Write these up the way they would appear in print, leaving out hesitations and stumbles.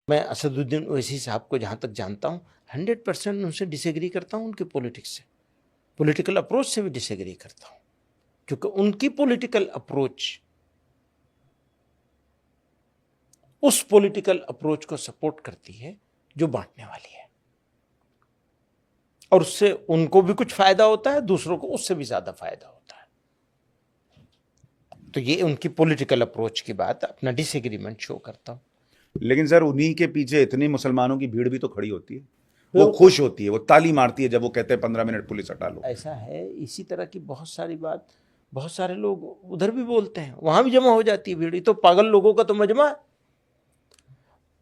میں اسد الدین اویسی صاحب کو جہاں تک جانتا ہوں 100% ان سے ڈس ایگری کرتا ہوں، ان کی پولیٹکس سے، پولیٹیکل اپروچ سے بھی ڈس ایگری کرتا ہوں، کیونکہ ان کی پولیٹیکل اپروچ اس پولیٹیکل اپروچ کو سپورٹ کرتی ہے جو بانٹنے والی ہے، اور اس سے ان کو بھی کچھ فائدہ ہوتا ہے، دوسروں کو اس سے بھی زیادہ فائدہ ہوتا ہے۔ تو یہ ان کی پولیٹیکل اپروچ کی بات، اپنا ڈس ایگریمنٹ شو کرتا ہوں۔ لیکن سر انہی کے پیچھے اتنی مسلمانوں کی بھیڑ بھی تو کھڑی ہوتی ہے، وہ خوش ہوتی ہے، وہ تالی مارتی ہے جب وہ کہتے ہیں 15 منٹ پولیس ہٹا لو۔ ایسا ہے، اسی طرح کی بہت ساری بات، بہت سارے لوگ ادھر بھی بولتے ہیں، وہاں بھی جمع ہو جاتی ہے بھیڑ۔ یہ تو پاگل لوگوں کا تو مجمع ہے،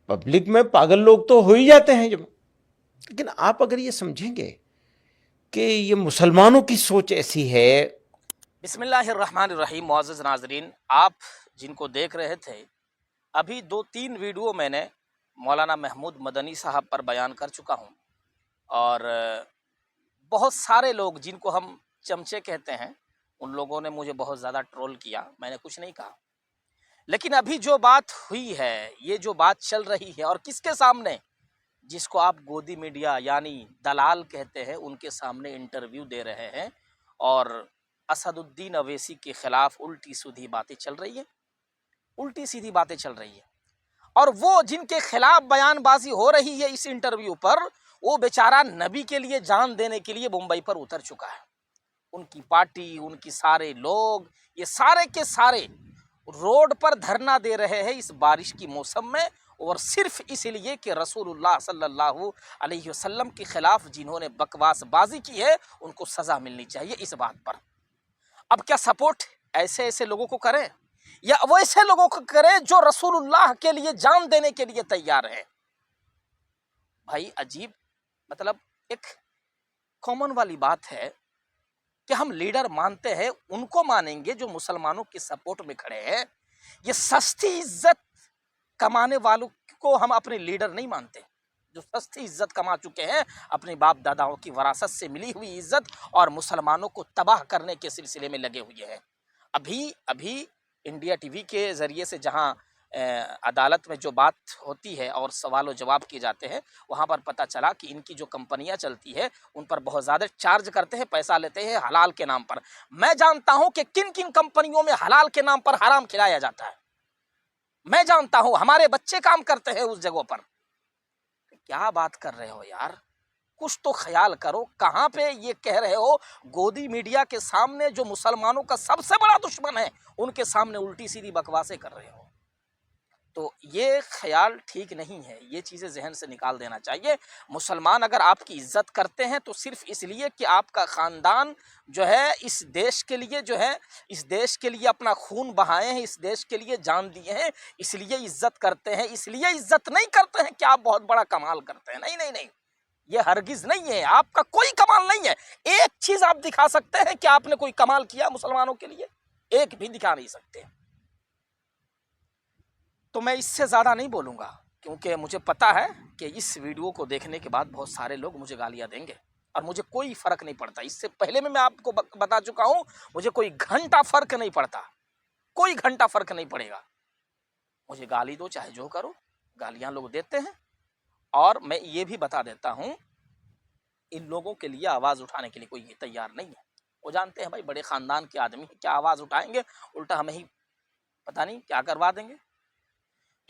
پبلک میں پاگل لوگ تو ہو ہی جاتے ہیں جمع۔ لیکن آپ اگر یہ سمجھیں گے کہ یہ مسلمانوں کی سوچ ایسی ہے۔ بسم اللہ الرحمن الرحیم۔ معزز ناظرین، آپ جن کو دیکھ رہے تھے ابھی 2-3 ویڈیو میں نے مولانا محمود مدنی صاحب پر بیان کر چکا ہوں، اور بہت سارے لوگ جن کو ہم چمچے کہتے ہیں ان لوگوں نے مجھے بہت زیادہ ٹرول کیا، میں نے کچھ نہیں کہا۔ لیکن ابھی جو بات ہوئی ہے، یہ جو بات چل رہی ہے، اور کس کے سامنے؟ جس کو آپ گودی میڈیا یعنی دلال کہتے ہیں، ان کے سامنے انٹرویو دے رہے ہیں، اور اسد الدین اویسی کے خلاف الٹی سیدھی باتیں چل رہی ہے، الٹی سیدھی باتیں چل رہی ہے۔ اور وہ جن کے خلاف بیان بازی ہو رہی ہے اس انٹرویو پر، وہ بیچارہ نبی کے لیے جان دینے کے لیے ممبئی پر اتر چکا ہے۔ ان کی پارٹی، ان کی سارے لوگ، یہ سارے کے سارے روڈ پر دھرنا دے رہے ہیں اس بارش کی موسم میں، اور صرف اس لیے کہ رسول اللہ صلی اللہ علیہ وسلم کے خلاف جنہوں نے بکواس بازی کی ہے ان کو سزا ملنی چاہیے اس بات پر۔ اب کیا سپورٹ ایسے لوگوں کو کریں، یا ویسے لوگوں کو کریں جو رسول اللہ کے لیے جان دینے کے لیے تیار ہیں؟ بھائی عجیب، مطلب ایک کامن والی بات ہے کہ ہم لیڈر مانتے ہیں، ان کو مانیں گے جو مسلمانوں کے سپورٹ میں کھڑے ہیں۔ یہ سستی عزت کمانے والوں کو ہم اپنے لیڈر نہیں مانتے، جو سستی عزت کما چکے ہیں اپنے باپ داداؤں کی وراثت سے ملی ہوئی عزت، اور مسلمانوں کو تباہ کرنے کے سلسلے میں لگے ہوئے ہیں۔ ابھی انڈیا ٹی وی کے ذریعے سے جہاں عدالت میں جو بات ہوتی ہے اور سوال و جواب کیے جاتے ہیں، وہاں پر پتہ چلا کہ ان کی جو کمپنیاں چلتی ہے ان پر بہت زیادہ چارج کرتے ہیں، پیسہ لیتے ہیں حلال کے نام پر۔ میں جانتا ہوں کہ کن کن کمپنیوں میں حلال کے نام پر حرام کھلایا جاتا ہے، میں جانتا ہوں، ہمارے بچے کام کرتے ہیں اس جگہوں پر۔ کیا بات کر رہے ہو یار، کچھ تو خیال کرو۔ کہاں پہ یہ کہہ رہے ہو گودی میڈیا کے سامنے، جو مسلمانوں کا سب سے بڑا دشمن ہے، ان کے سامنے الٹی سیدھی بکواسیں کر رہے ہو؟ تو یہ خیال ٹھیک نہیں ہے، یہ چیزیں ذہن سے نکال دینا چاہیے۔ مسلمان اگر آپ کی عزت کرتے ہیں تو صرف اس لیے کہ آپ کا خاندان جو ہے اس دیش کے لیے اپنا خون بہائے ہیں، اس دیش کے لیے جان دیے ہیں، اس لیے عزت کرتے ہیں۔ اس لیے عزت نہیں کرتے ہیں کہ آپ بہت بڑا کمال کرتے ہیں، نہیں، یہ ہرگز نہیں ہے، آپ کا کوئی کمال نہیں ہے۔ ایک چیز آپ دکھا سکتے ہیں کہ آپ نے کوئی کمال کیا مسلمانوں کے لیے، ایک بھی دکھا نہیں سکتے۔ تو میں اس سے زیادہ نہیں بولوں گا، کیونکہ مجھے پتا ہے کہ اس ویڈیو کو دیکھنے کے بعد بہت سارے لوگ مجھے گالیاں دیں گے، اور مجھے کوئی فرق نہیں پڑتا۔ اس سے پہلے میں آپ کو بتا چکا ہوں، مجھے کوئی گھنٹہ فرق نہیں پڑتا، کوئی گھنٹہ فرق نہیں پڑے گا۔ مجھے گالی دو، چاہے جو کرو، گالیاں لوگ دیتے ہیں۔ اور میں یہ بھی بتا دیتا ہوں، ان لوگوں کے لیے آواز اٹھانے کے لیے کوئی تیار نہیں ہے۔ وہ جانتے ہیں بھائی بڑے خاندان کے آدمی کیا آواز اٹھائیں گے، الٹا ہمیں ہی پتہ نہیں کیا کروا دیں گے۔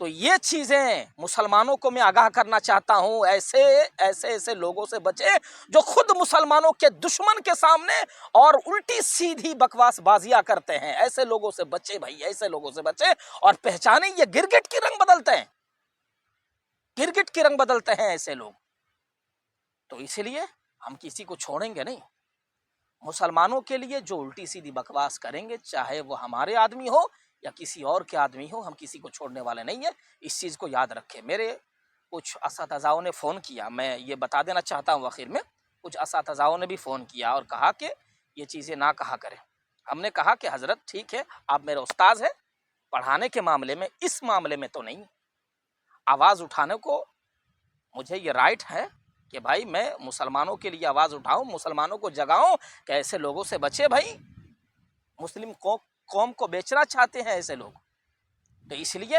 تو یہ چیزیں مسلمانوں کو میں آگاہ کرنا چاہتا ہوں، ایسے لوگوں سے بچے جو خود مسلمانوں کے دشمن کے سامنے اور الٹی سیدھی بکواس بازیاں کرتے ہیں۔ ایسے لوگوں سے بچے بھائی، ایسے لوگوں سے بچے۔ اور پہچانے، یہ گرگٹ کی رنگ بدلتے ہیں، گرگٹ کی رنگ بدلتے ہیں ایسے لوگ۔ تو اس لیے ہم کسی کو چھوڑیں گے نہیں۔ مسلمانوں کے لیے جو الٹی سیدھی بکواس کریں گے، چاہے وہ ہمارے آدمی ہو یا کسی اور کے آدمی ہو، ہم کسی کو چھوڑنے والے نہیں ہیں۔ اس چیز کو یاد رکھیں۔ میرے کچھ اساتذاؤں نے فون کیا، میں یہ بتا دینا چاہتا ہوں آخر میں، کچھ اساتذاؤں نے بھی فون کیا اور کہا کہ یہ چیزیں نہ کہا کریں۔ ہم نے کہا کہ حضرت ٹھیک ہے، آپ میرے استاذ ہیں، پڑھانے کے معاملے میں، اس معاملے میں تو نہیں۔ آواز اٹھانے کو مجھے یہ رائٹ ہے کہ بھائی میں مسلمانوں کے لیے آواز اٹھاؤں، مسلمانوں کو جگاؤں کہ ایسے لوگوں سے بچے بھائی۔ مسلم قوم کو بیچنا چاہتے ہیں ایسے لوگ، تو اس لیے